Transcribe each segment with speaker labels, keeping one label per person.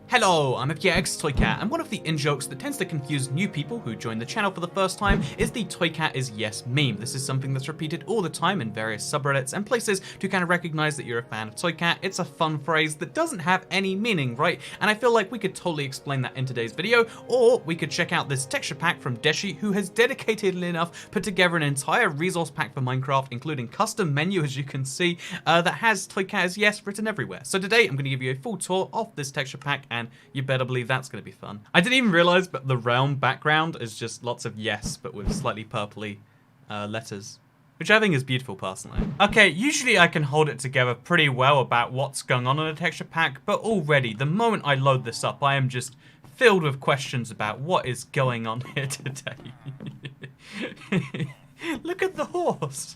Speaker 1: Hello, I'm IBXToycat, and one of the in-jokes that tends to confuse new people who join the channel for the first time is the Toycat is yes meme. This is something that's repeated all the time in various subreddits and places to kind of recognize that you're a fan of Toycat. It's a fun phrase that doesn't have any meaning, right? And I feel like we could totally explain that in today's video, or we could check out this texture pack from Deshi, who has dedicatedly enough put together an entire resource pack for Minecraft, including custom menu, as you can see, that has Toycat is yes written everywhere. So today I'm going to give you a full tour of this texture pack, and you better believe that's going to be fun. I didn't even realize, but the realm background is just lots of yes, but with slightly purpley letters, which I think is beautiful personally. Okay, usually I can hold it together pretty well about what's going on in a texture pack, but already, the moment I load this up, I am just filled with questions about what is going on here today. Look at the horse.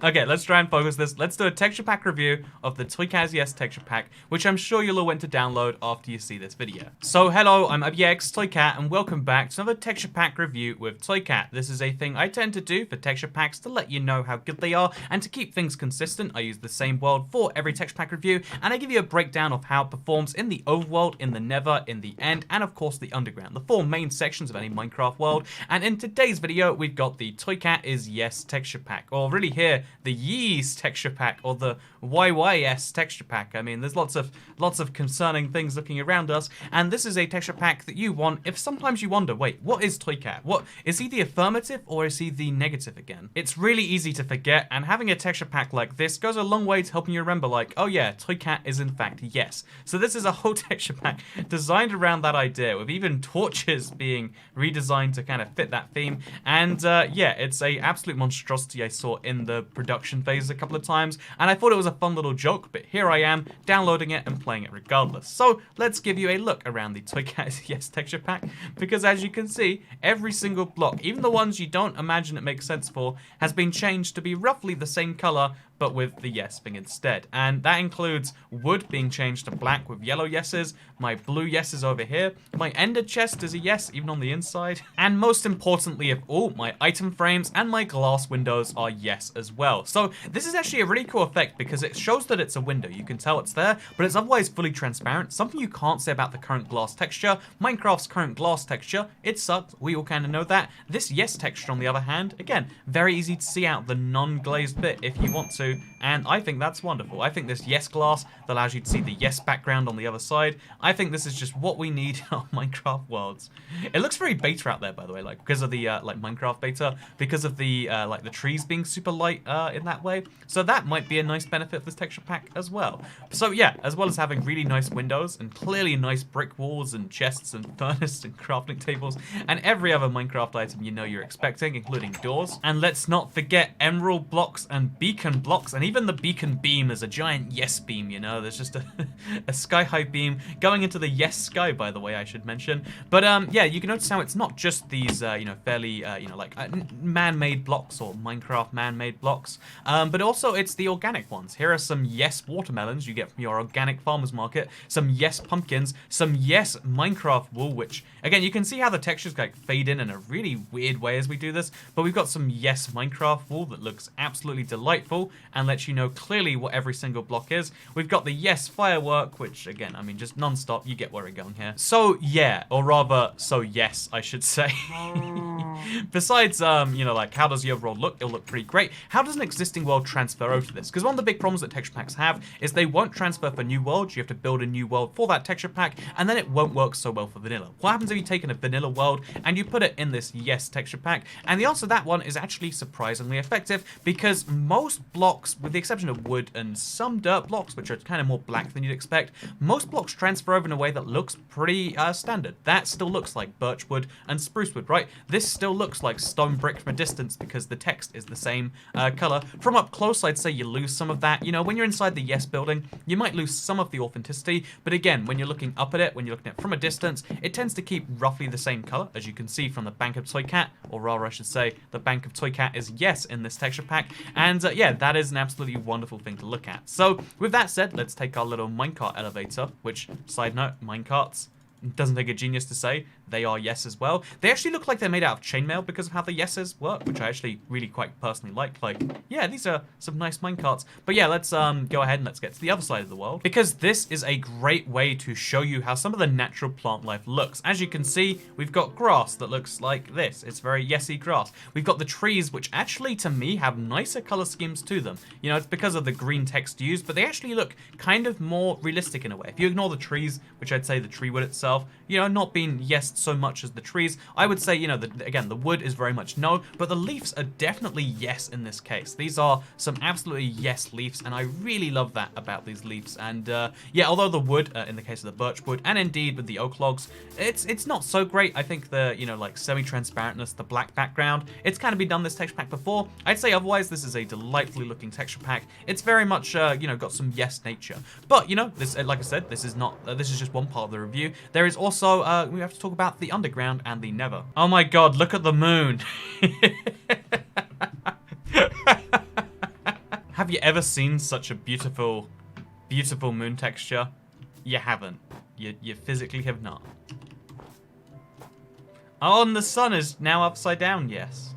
Speaker 1: Okay, let's try and focus this. Let's do a texture pack review of the Toycat is yes texture pack, which I'm sure you'll all want to download after you see this video. So hello, I'm IBXToycat, and welcome back to another texture pack review with Toycat. This is a thing I tend to do for texture packs to let you know how good they are, and to keep things consistent, I use the same world for every texture pack review, and I give you a breakdown of how it performs in the overworld, in the nether, in the end, and of course the underground, the four main sections of any Minecraft world. And in today's video, we've got the Toycat is yes texture pack, or really here, the Yees texture pack, or the YYS texture pack. I mean, there's lots of concerning things looking around us, and this is a texture pack that you want if sometimes you wonder, wait, what is Toycat? What is he, the affirmative or is he the negative again? It's really easy to forget, and having a texture pack like this goes a long way to helping you remember, like, oh yeah, Toycat is in fact yes. So this is a whole texture pack designed around that idea, with even torches being redesigned to kind of fit that theme. And yeah, it's a absolute monstrosity I saw in the production phase a couple of times, and I thought it was a fun little joke, but here I am downloading it and playing it regardless. So let's give you a look around the Toycat is yes texture pack, because as you can see, every single block, even the ones you don't imagine it makes sense for, has been changed to be roughly the same color, but with the yes thing instead. And that includes wood being changed to black with yellow yeses, my blue yeses over here, my ender chest is a yes even on the inside, and most importantly of all, my item frames and my glass windows are yes as well. So this is actually a really cool effect because it shows that it's a window. You can tell it's there, but it's otherwise fully transparent, something you can't say about the current glass texture. Minecraft's current glass texture, it sucks, we all kind of know that. This yes texture on the other hand, again, very easy to see out the non-glazed bit if you want to, and I think that's wonderful. I think this yes glass that allows you to see the yes background on the other side, I think this is just what we need in our Minecraft worlds. It looks very beta out there, by the way, like because of the like Minecraft beta, because of the like the trees being super light in that way. So that might be a nice benefit of this texture pack as well. So yeah, as well as having really nice windows and clearly nice brick walls and chests and furnace and crafting tables and every other Minecraft item you know you're expecting, including doors. And let's not forget emerald blocks and beacon blocks, and even the beacon beam is a giant yes beam, you know, there's just a sky-high beam going into the yes sky, by the way, I should mention. But yeah, you can notice how it's not just these, you know, fairly, you know, like man-made blocks or Minecraft man-made blocks, but also it's the organic ones. Here are some yes watermelons you get from your organic farmer's market, some yes pumpkins, some yes Minecraft wool, which, again, you can see how the textures like fade in a really weird way as we do this, but we've got some yes Minecraft wool that looks absolutely delightful and lets you know clearly what every single block is. We've got the yes firework, which again, I mean, just non-stop, you get where we're going here. So yeah, or rather, so yes, I should say. Besides, you know, like, how does the overall look? It'll look pretty great. How does an existing world transfer over to this? Because one of the big problems that texture packs have is they won't transfer for new worlds. You have to build a new world for that texture pack, and then it won't work so well for vanilla. What happens if you take in a vanilla world and you put it in this yes texture pack? And the answer to that one is actually surprisingly effective, because most blocks, with the exception of wood and some dirt blocks, which are kind of more black than you'd expect, most blocks transfer over in a way that looks pretty standard. That still looks like birch wood and spruce wood, right? This still looks like stone brick from a distance because the text is the same color. From up close, I'd say you lose some of that. You know, when you're inside the yes building, you might lose some of the authenticity, but again, when you're looking up at it, when you're looking at it from a distance, it tends to keep roughly the same color, as you can see from the Bank of Toycat, or rather I should say, the Bank of Toycat is yes in this texture pack, and yeah, that is an absolutely wonderful thing to look at. So with that said, let's take our little minecart elevator, which, side note, minecarts, doesn't take a genius to say, they are yes as well. They actually look like they're made out of chainmail because of how the yeses work, which I actually really quite personally like. Like, yeah, these are some nice minecarts. But yeah, let's go ahead and let's get to the other side of the world, because this is a great way to show you how some of the natural plant life looks. As you can see, we've got grass that looks like this. It's very yesy grass. We've got the trees, which actually, to me, have nicer color schemes to them. You know, it's because of the green text used, but they actually look kind of more realistic in a way. If you ignore the trees, which I'd say the tree wood itself, you know, not being yesed so much as the trees, I would say, you know, again, the wood is very much no, but the leaves are definitely yes in this case. These are some absolutely yes leaves, and I really love that about these leaves. And yeah, although the wood, in the case of the birch wood, and indeed with the oak logs, it's not so great. I think the, you know, like semi-transparentness, the black background, it's kind of been done this texture pack before. I'd say otherwise this is a delightfully looking texture pack. It's very much, you know, got some yes nature. But, you know, this, like I said, this is not, this is just one part of the review. There is also, we have to talk about the underground and the nether. Oh my god, look at the moon. Have you ever seen such a beautiful, beautiful moon texture? You haven't. You physically have not. Oh, and the sun is now upside down, yes.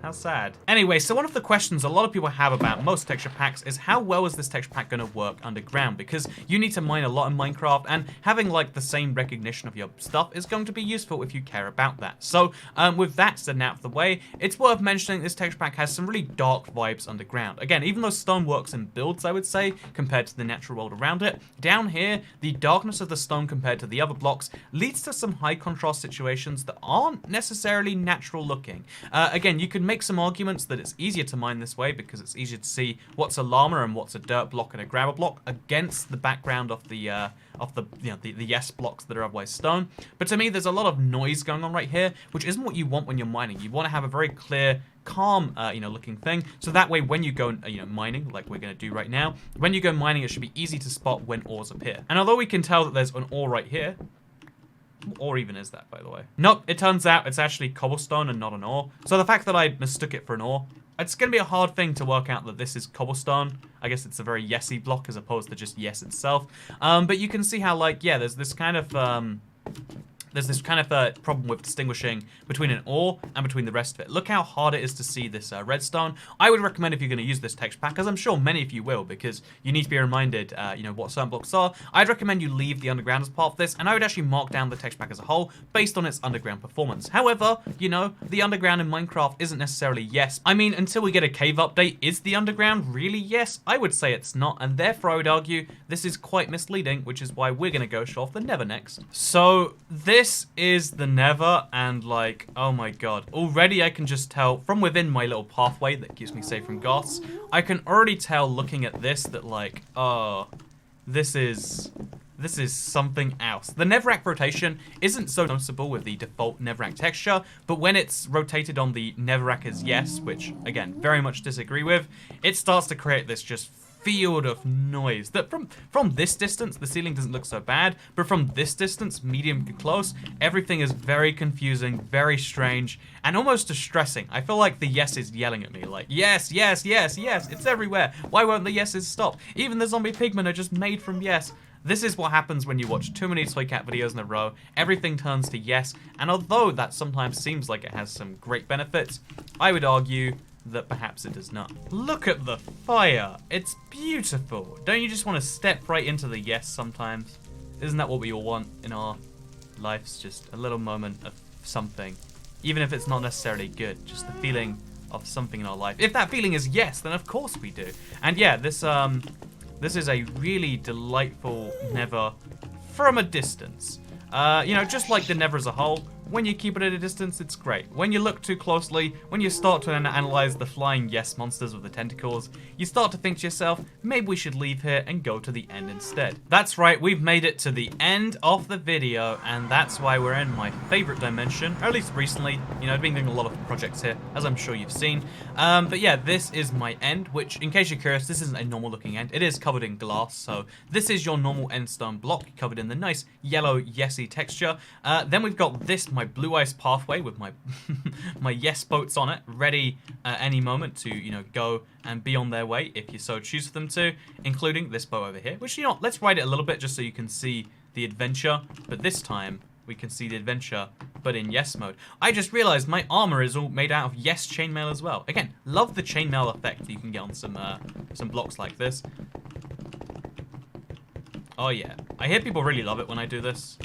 Speaker 1: How sad. Anyway, so one of the questions a lot of people have about most texture packs is how well is this texture pack going to work underground? Because you need to mine a lot in Minecraft, and having like the same recognition of your stuff is going to be useful if you care about that. So with that said out of the way, it's worth mentioning this texture pack has some really dark vibes underground. Again, even though stone works in builds, I would say, compared to the natural world around it, down here, the darkness of the stone compared to the other blocks leads to some high contrast situations that aren't necessarily natural looking. Again, you could make some arguments that it's easier to mine this way because it's easier to see what's a llama and what's a dirt block and a gravel block against the background of the yes blocks that are otherwise stone. But to me, there's a lot of noise going on right here, which isn't what you want when you're mining. You want to have a very clear, calm, you know, looking thing. So that way, when you go, you know, mining, like we're going to do right now, when you go mining, it should be easy to spot when ores appear. And although we can tell that there's an ore right here, or even is that, by the way? Nope, it turns out it's actually cobblestone and not an ore. So the fact that I mistook it for an ore, it's going to be a hard thing to work out that this is cobblestone. I guess it's a very yesy block as opposed to just yes itself. But you can see how, like, yeah, there's this kind of problem with distinguishing between an ore and between the rest of it. Look how hard it is to see this redstone. I would recommend, if you're going to use this texture pack, as I'm sure many of you will, because you need to be reminded, you know, what certain blocks are, I'd recommend you leave the underground as part of this, and I would actually mark down the texture pack as a whole based on its underground performance. However, you know, the underground in Minecraft isn't necessarily yes. I mean, until we get a cave update, is the underground really yes? I would say it's not, and therefore I would argue this is quite misleading, which is why we're going to go show off the nether next. So this is the nether, and like, oh my god, already I can just tell from within my little pathway that keeps me safe from ghosts, I can already tell looking at this that, like, oh, this is something else. The netherrack rotation isn't so noticeable with the default netherrack texture, but when it's rotated on the netherrack as yes, which again, very much disagree with, it starts to create this just field of noise that from this distance, the ceiling doesn't look so bad, but from this distance, medium to close, everything is very confusing, very strange, and almost distressing. I feel like the yes is yelling at me, like, yes, yes, yes, yes, it's everywhere. Why won't the yeses stop? Even the zombie pigmen are just made from yes. This is what happens when you watch too many Toycat videos in a row. Everything turns to yes, and although that sometimes seems like it has some great benefits, I would argue that perhaps it does not. Look at the fire. It's beautiful. Don't you just want to step right into the yes sometimes? Isn't that what we all want in our lives? Just a little moment of something. Even if it's not necessarily good, just the feeling of something in our life. If that feeling is yes, then of course we do. And yeah, this is a really delightful nether from a distance. You know, just like the nether as a whole, when you keep it at a distance, it's great. When you look too closely, when you start to analyze the flying yes monsters with the tentacles, you start to think to yourself, maybe we should leave here and go to the end instead. That's right, we've made it to the end of the video, and that's why we're in my favorite dimension, or at least recently. You know, I've been doing a lot of projects here, as I'm sure you've seen. But yeah, this is my end, which, in case you're curious, this isn't a normal looking end. It is covered in glass, so this is your normal end stone block, covered in the nice yellow yesy texture. Then we've got this, my blue ice pathway with my my yes boats on it, ready at any moment to, you know, go and be on their way if you so choose for them to, including this boat over here, which, you know, let's ride it a little bit just so you can see the adventure, but this time we can see the adventure, but in yes mode. I just realized my armor is all made out of yes chainmail as well. Again, love the chainmail effect you can get on some blocks like this. Oh yeah, I hear people really love it when I do this.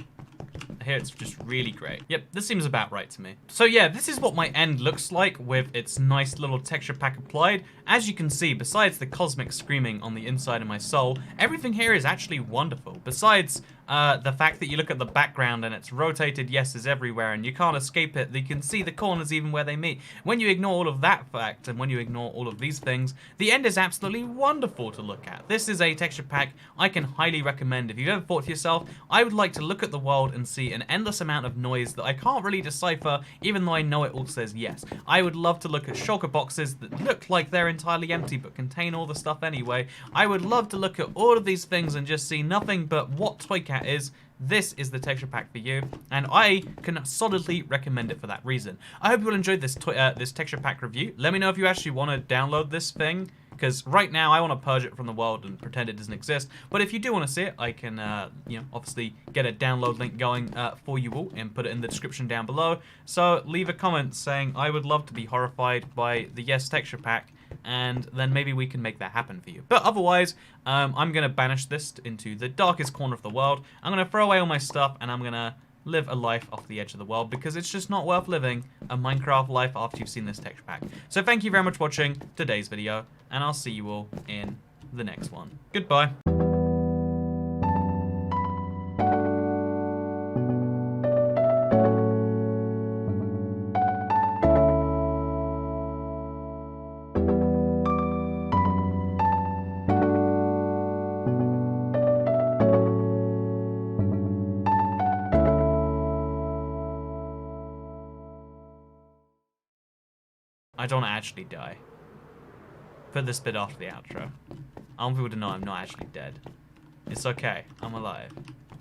Speaker 1: I hear it's just really great. Yep, this seems about right to me. So yeah, this is what my end looks like with its nice little texture pack applied. As you can see, besides the cosmic screaming on the inside of my soul, everything here is actually wonderful. Besides the fact that you look at the background and it's rotated yeses everywhere and you can't escape it, you can see the corners even where they meet. When you ignore all of that fact and when you ignore all of these things, the end is absolutely wonderful to look at. This is a texture pack I can highly recommend. If you've ever thought to yourself, I would like to look at the world and see an endless amount of noise that I can't really decipher, even though I know it all says yes. I would love to look at shulker boxes that look like they're entirely empty but contain all the stuff anyway. I would love to look at all of these things and just see nothing but what Toycat is. This is the texture pack for you, and I can solidly recommend it for that reason. I hope you all enjoyed this this texture pack review. Let me know if you actually want to download this thing, because right now I want to purge it from the world and pretend it doesn't exist. But if you do want to see it, I can, you know, obviously get a download link going for you all and put it in the description down below. So leave a comment saying I would love to be horrified by the yes texture pack, and then maybe we can make that happen for you. But otherwise, I'm going to banish this into the darkest corner of the world. I'm going to throw away all my stuff, and I'm going to live a life off the edge of the world, because it's just not worth living a Minecraft life after you've seen this texture pack. So thank you very much for watching today's video, and I'll see you all in the next one. Goodbye. I don't actually die. Put this bit after the outro. I want people to know I'm not actually dead. It's okay. I'm alive.